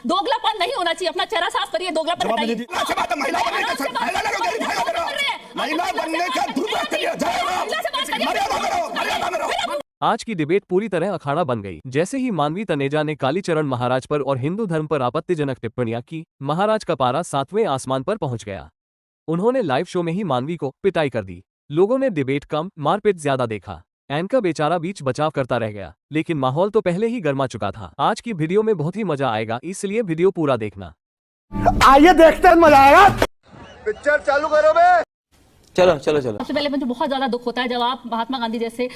दोगलापन नहीं होना चाहिए, अपना चेहरा साफ करिए, दोगलापन हटाइए। आज की डिबेट पूरी तरह अखाड़ा बन गई। जैसे ही मानवी तनेजा ने कालीचरण महाराज पर और हिंदू धर्म पर आपत्तिजनक टिप्पणियां की, महाराज का पारा 7वें आसमान पर पहुंच गया। उन्होंने लाइव शो में ही मानवी को पिटाई कर दी। लोगों ने डिबेट कम, मारपीट ज्यादा देखा। एंकर बेचारा बीच बचाव करता रह गया, लेकिन माहौल तो पहले ही गर्मा चुका था। आज की वीडियो में बहुत ही मजा आएगा, इसलिए वीडियो पूरा देखना। आइए देखते हैं, मजा आएगा। पिक्चर चालू करो बे। चलो चलो चलो। सबसे पहले मुझे बहुत ज्यादा दुख होता है जब आप महात्मा गांधी जैसे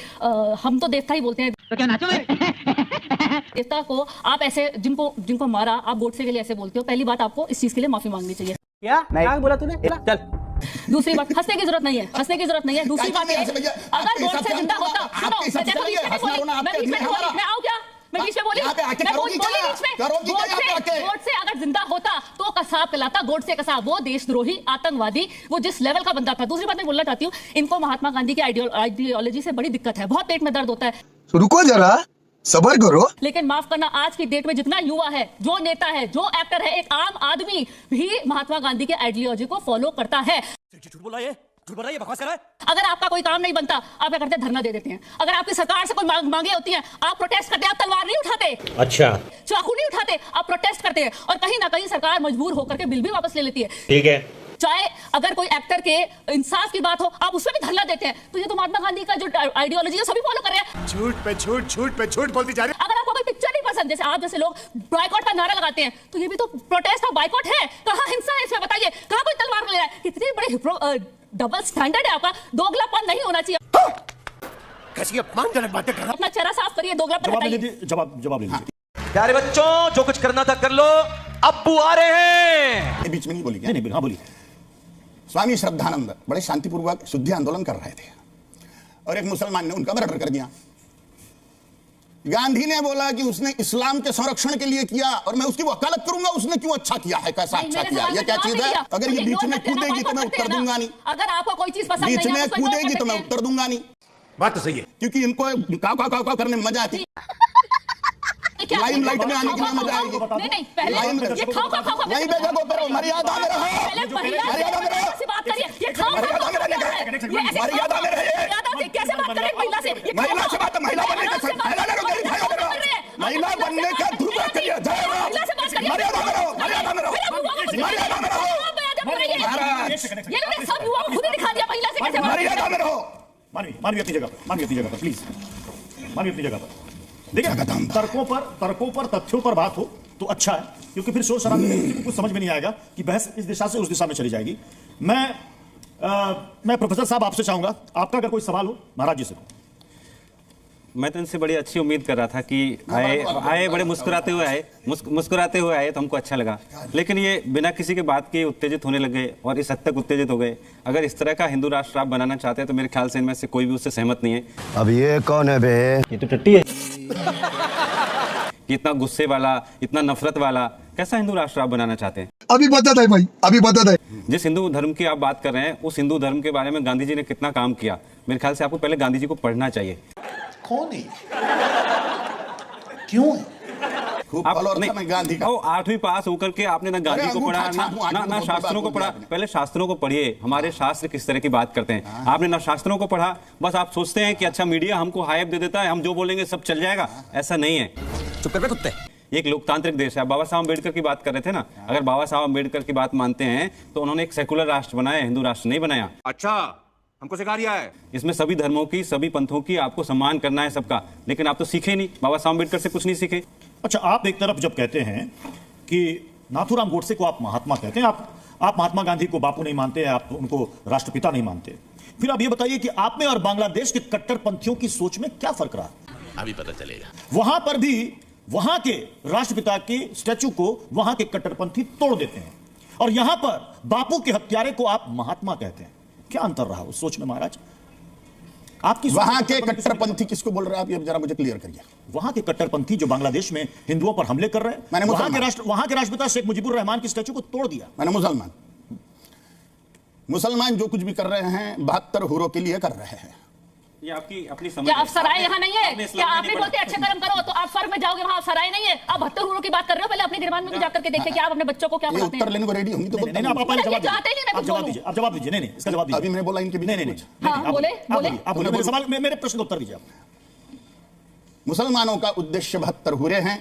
हम तो देवता ही बोलते हैं, तो क्या नाचो देवता को आप ऐसे जिनको मारा आप गोडसे के लिए ऐसे बोलते हो। पहली बात, आपको इस चीज के लिए माफी मांगनी चाहिए। क्या बोला तूने? चल। दूसरी बात, हंसने की जरूरत नहीं है, हंसने की जरूरत नहीं है। दूसरी बात, अगर गोडसे जिंदा होता, मैं आऊं क्या? मैं बीच में बोली, गोडसे अगर जिंदा होता तो कसाब कहलाता, गोडसे कसाब, वो देशद्रोही आतंकवादी, वो जिस लेवल का बंदा था। दूसरी बात मैं बोलना चाहती हूँ, इनको महात्मा गांधी की आइडियोलॉजी से बड़ी दिक्कत है, बहुत पेट में दर्द होता है। रुको जरा, सबर करो। लेकिन माफ करना, आज की डेट में जितना युवा है, जो नेता है, जो एक्टर है, एक आम आदमी भी महात्मा गांधी के आइडियोलॉजी को फॉलो करता है। झूठ बोला ये बकवास कर रहा है। अगर आपका कोई काम नहीं बनता, आप क्या करते हैं? धरना दे देते हैं। अगर आपकी सरकार से कोई मांगे होती हैं, आप प्रोटेस्ट करते हैं, आप तलवार नहीं उठाते, अच्छा, चाकू नहीं उठाते, आप प्रोटेस्ट करते हैं। और कहीं ना कहीं सरकार मजबूर होकर के बिल भी वापस ले लेती है। ठीक है। चाहे अगर कोई एक्टर के इंसाफ की बात हो, आप उसमें भी धरना देते हैं। तो ये तो महात्मा गांधी का जो आइडियोलॉजी है सभी फॉलो कर रहे हैं। झूठ पे झूठ बोलती जा रही। अगर आपको कोई पिक्चर नहीं पसंद, जैसे आप जैसे लोग बॉयकॉट का नारा लगाते हैं, तो ये भी तो प्रोटेस्ट और बॉयकॉट है। कहाँ हिंसा है इसमें? बताइए, कहाँ कोई तलवार ले रहा है? इतनी बड़ी डबल स्टैंडर्ड है आपका, दोगलापन नहीं होना चाहिए। कैसी अपमानजनक बातें कर रहा। अपना चेहरा साफ करिए, दोगलापन हटाइए। जवाब लीजिए। प्यारे बच्चों, जो कुछ करना था कर लो, अब्बू आ रहे हैं। बीच में नहीं बोली क्या? नहीं, हाँ बोलिए। स्वामी श्रद्धानंद बड़े शांतिपूर्वक शुद्धि आंदोलन कर रहे थे और एक मुसलमान ने उनका मर्डर कर दिया। गांधी ने बोला कि उसने इस्लाम के संरक्षण के लिए किया और मैं उसकी वकालत करूंगा, उसने क्यों अच्छा किया है, कैसा अच्छा किया। ये क्या चीज है? अगर ये बीच में कूदेगी तो मैं उत्तर दूंगा नहीं। अगर आपको कोई चीज पसंद नहीं बीच में कूदेगी तो मैं उत्तर दूंगा नहीं। बात तो सही है, क्योंकि इनको काव करने में मजा आती, लाइम लाइट में आने की मजा आएगी। नहीं, पहले ये खाओ वहीं पे देखो, पर मर्यादा में रहो, मर्यादा में रहो, से बात करिए। ये खाओ मर्यादा में रहिए। कैसे बात करें महिला से? महिला से बात, महिला बनने का दुरुपयोग करिए। मर्यादा में रहो, मर्यादा में रहो, मर्यादा में रहो। ये लोग सब युवा खुद ही दिखा दिया महिला से कैसे बात। मर्यादा में रहो। मानवीय अपनी जगह पर प्लीज, मानवीय अपनी जगह पर। देखिए, तर्कों पर तथ्यों पर बात हो तो अच्छा है, क्योंकि फिर शोर शराबे में किसी को कुछ समझ में नहीं आएगा कि बहस इस दिशा से उस दिशा में चली जाएगी। मैं प्रोफेसर साहब आपसे चाहूंगा, आपका अगर कोई सवाल हो महाराज जी से। मैं तो इनसे बड़ी अच्छी उम्मीद कर रहा था कि आए बड़े मुस्कुराते हुए आए तो हमको अच्छा लगा, लेकिन ये बिना किसी के बात के उत्तेजित होने लगे और इस हद तक उत्तेजित हो गए। अगर इस तरह का हिंदू राष्ट्र आप बनाना चाहते हैं तो मेरे ख्याल से इनमें से कोई भी उससे सहमत नहीं है। अब ये कौन है बे? ये तो टट्टी है। इतना गुस्से वाला, इतना नफरत वाला कैसा हिंदू राष्ट्र आप बनाना चाहते हैं? अभी बता दे भाई, अभी बता दे। जिस हिंदू धर्म की आप बात कर रहे हैं, उस हिंदू धर्म के बारे में गांधी जी ने कितना काम किया, मेरे ख्याल से आपको पहले गांधी जी को पढ़ना चाहिए। कौन है? क्यों है? आप नहीं, गांधी का 8वीं पास होकर के आपने ना गांधी को पढ़ा ना शास्त्रों को पढ़ा। पहले शास्त्रों को पढ़िए, हमारे शास्त्र किस तरह की बात करते हैं। आपने ना शास्त्रों को पढ़ा, बस आप सोचते हैं कि अच्छा मीडिया हमको हाइप दे देता है, हम जो बोलेंगे सब चल जाएगा। ऐसा नहीं है। चुप कर बे कुत्ते। एक लोकतांत्रिक देश है। बाबा साहब अम्बेडकर की बात कर रहे थे ना, अगर बाबा साहब अम्बेडकर की बात मानते हैं तो उन्होंने एक सेकुलर राष्ट्र बनाया, हिंदू राष्ट्र नहीं बनाया। अच्छा, हमको सिखा दिया है। इसमें सभी धर्मों की, सभी पंथों की आपको सम्मान करना है सबका, लेकिन आप तो सीखे नहीं, बाबा साहब अम्बेडकर से कुछ नहीं सीखे। अच्छा, आप एक तरफ जब कहते हैं कि नाथूराम गोडसे को आप महात्मा कहते हैं, आप महात्मा गांधी को बापू नहीं मानते, आप उनको राष्ट्रपिता नहीं मानते, फिर आप ये बताइए कि आप में और बांग्लादेश के कट्टरपंथियों की सोच में क्या फर्क रहा? अभी पता चलेगा। वहां पर भी वहां के राष्ट्रपिता के स्टैचू को वहां के कट्टरपंथी तोड़ देते हैं और यहां पर बापू के हत्यारे को आप महात्मा कहते हैं। क्या अंतर रहा उस सोच में महाराज? आपकी वहां के कट्टरपंथी किसको बोल रहे हैं आप? ये जरा मुझे क्लियर करिए। वहां के कट्टरपंथी जो बांग्लादेश में हिंदुओं पर हमले कर रहे हैं, मैंने वहां के राष्ट्रपिता शेख मुजीबुर रहमान की स्टैचू को तोड़ दिया। मैंने मुसलमान जो कुछ भी कर रहे हैं 72 हुरों के लिए कर रहे हैं। ये आपकी अपनी समझ क्या है। अफसराएं यहाँ नहीं है? आपने क्या इस्लाम आप में भी नहीं बोलते पढ़ा। अच्छे कर्म करो तो आप स्वर्ग में जाओगे, वहाँ अफसराएं नहीं है? आप 72 हूरों की बात कर रहे हो, पहले अपने गिरबान में भी जाकर के देखिए कि आप अपने बच्चों को क्या ये पढ़ाते उत्तर हैं। लेने को रेडी होंगी तो नहीं, नहीं, आप बोलता पहले ये जवाब चाहते ही नहीं मैं दीजिए। आप कुछ जवाब बोलूं। दीजिए, आप जवाब दीजिए। नहीं, इसका जवाब दीजिए। अभी मैंने बोला इनके बीच में नहीं, नहीं, कुछ। नहीं, हाँ, आप बोले, आप बोले। आप बोलिए, मेरे सवाल मेरे प्रश्न का उत्तर दीजिए आप। मुसलमानों का उद्देश्य 72 हुरे हैं,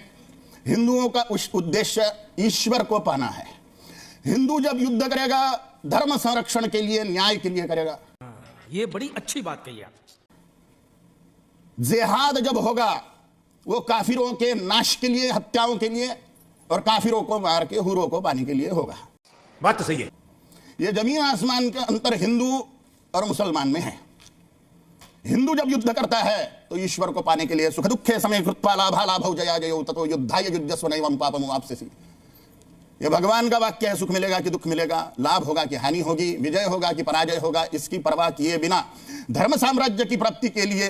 हिंदुओं का उद्देश्य ईश्वर को पाना है। हिंदू जब युद्ध करेगा धर्म संरक्षण के लिए, न्याय के लिए करेगा। ये बड़ी अच्छी बात कही आप। जिहाद जब होगा वो काफिरों के नाश के लिए, हत्याओं के लिए, और काफिरों को मार के हुरों को पाने के लिए होगा। बात तो सही है। ये जमीन आसमान का अंतर हिंदू और मुसलमान में है। हिंदू जब युद्ध करता है तो ईश्वर को पाने के लिए, सुख दुखे समय कृत्वा लाभा लाभौ जया जयो ततो युद्धाय युद्धस्व नैवं पापम वाप्स्यसि। ये भगवान का वाक्य है। सुख मिलेगा कि दुख मिलेगा, लाभ होगा कि हानि होगी, विजय होगा कि पराजय होगा, इसकी परवाह किए बिना धर्म साम्राज्य की प्राप्ति के लिए,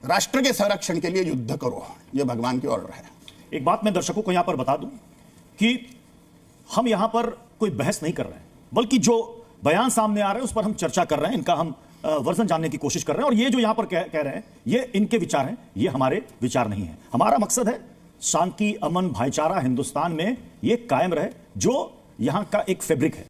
राष्ट्र के संरक्षण के लिए युद्ध करो। ये भगवान की ऑर्डर है। एक बात मैं दर्शकों को यहां पर बता दूं कि हम यहां पर कोई बहस नहीं कर रहे हैं, बल्कि जो बयान सामने आ रहे हैं उस पर हम चर्चा कर रहे हैं, इनका हम वर्जन जानने की कोशिश कर रहे हैं। और ये जो यहां पर कह रहे हैं ये इनके विचार हैं, ये हमारे विचार नहीं है। हमारा मकसद है शांति, अमन, भाईचारा हिंदुस्तान में ये कायम रहे, जो यहां का एक फैब्रिक है।